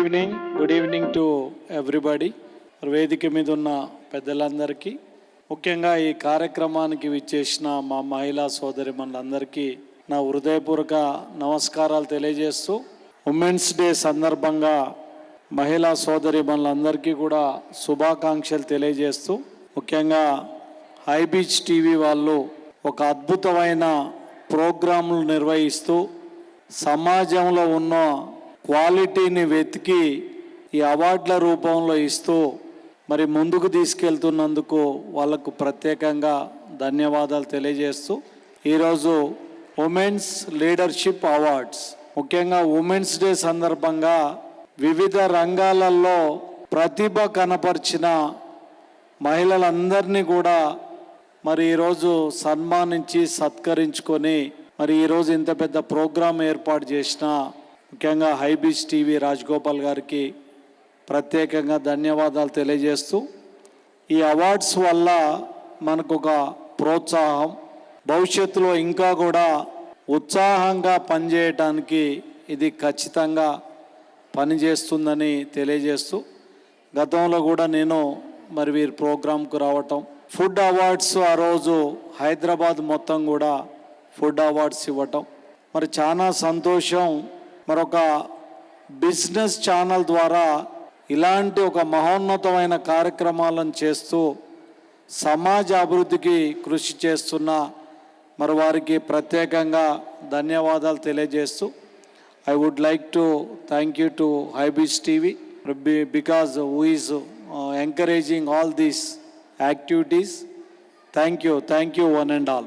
Good evening to everybody. వేదిక మీద ఉన్న పెద్దలందరికీ, ముఖ్యంగా ఈ కార్యక్రమానికి విచ్చేసిన మా మహిళా సోదరిమణులందరికీ నా హృదయపూర్వక నమస్కారాలు తెలియజేస్తూ, ఉమెన్స్ డే సందర్భంగా మహిళా సోదరిమణులందరికీ కూడా శుభాకాంక్షలు తెలియజేస్తూ, ముఖ్యంగా హై బీచ్ టీవీ వాళ్ళు ఒక అద్భుతమైన ప్రోగ్రాంలు నిర్వహిస్తూ సమాజంలో ఉన్న క్వాలిటీని వెతికి ఈ అవార్డుల రూపంలో ఇస్తూ మరి ముందుకు తీసుకెళ్తున్నందుకు వాళ్ళకు ప్రత్యేకంగా ధన్యవాదాలు తెలియజేస్తూ, ఈరోజు ఉమెన్స్ లీడర్షిప్ అవార్డ్స్, ముఖ్యంగా ఉమెన్స్ డే సందర్భంగా వివిధ రంగాలలో ప్రతిభ కనపరిచిన మహిళలందరినీ కూడా మరి ఈరోజు సన్మానించి సత్కరించుకొని మరి ఈరోజు ఇంత పెద్ద ప్రోగ్రాం ఏర్పాటు చేసిన ముఖ్యంగా హై బీచ్ టీవీ రాజగోపాల్ గారికి ప్రత్యేకంగా ధన్యవాదాలు తెలియజేస్తూ, ఈ అవార్డ్స్ వల్ల మనకు ఒక ప్రోత్సాహం, భవిష్యత్తులో ఇంకా కూడా ఉత్సాహంగా పనిచేయటానికి ఇది ఖచ్చితంగా పనిచేస్తుందని తెలియజేస్తూ, గతంలో కూడా నేను మరి వీరి ప్రోగ్రాంకు రావటం, ఫుడ్ అవార్డ్స్ ఆ రోజు హైదరాబాద్ మొత్తం కూడా ఫుడ్ అవార్డ్స్ ఇవ్వటం మరి చాలా సంతోషం. మరొక బిజినెస్ ఛానల్ ద్వారా ఇలాంటి ఒక మహోన్నతమైన కార్యక్రమాలను చేస్తూ సమాజ అభివృద్ధికి కృషి చేస్తున్న మరి వారికి ప్రత్యేకంగా ధన్యవాదాలు తెలియజేస్తూ, I would like to thank you to hi beach TV because who is encouraging all these activities. Thank you one and all.